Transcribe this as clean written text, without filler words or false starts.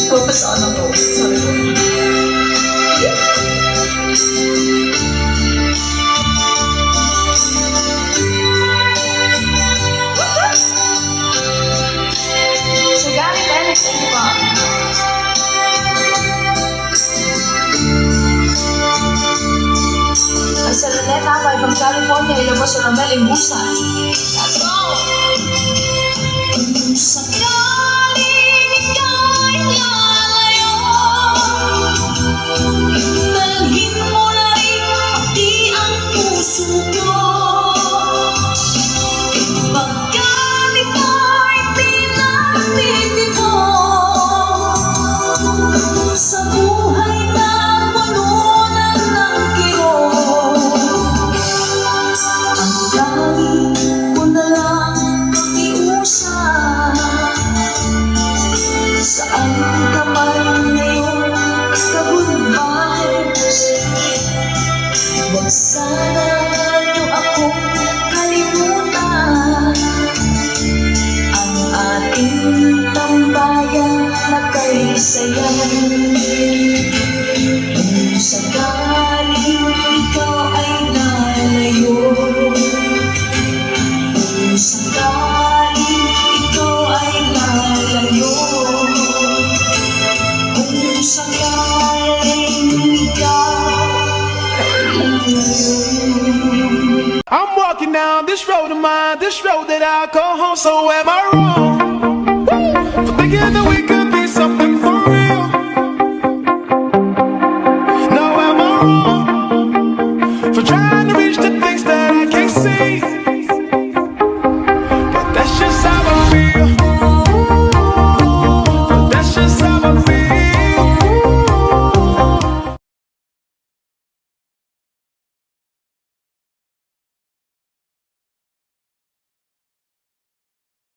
Papasaan ako. Sabi ko. So, galing tayo nag-thank ba? Ang sa Luneta, Baybang California, ilabas sa Ramel, Imbusan. Let's go! Kung sakaling ikaw'y lalayo, dalhin mo na rin pati ang puso ko. Pagkat ikaw'y pinagtitipon sa buhay na pununan ng kirot, ang lagi ko na lang iusap. Saan ka man ngayon, ka-goodbyes, huwag sana niyo akong kalimutan. Ang ating tambayan na kay sayan. Kung sakaling ikaw ay lalayo, kung sakaling ikaw ay lalayo, kung sakaling ikaw ay lalayo. I'm walking down this road of mine, this road that I call home. So am I wrong for thinking that we could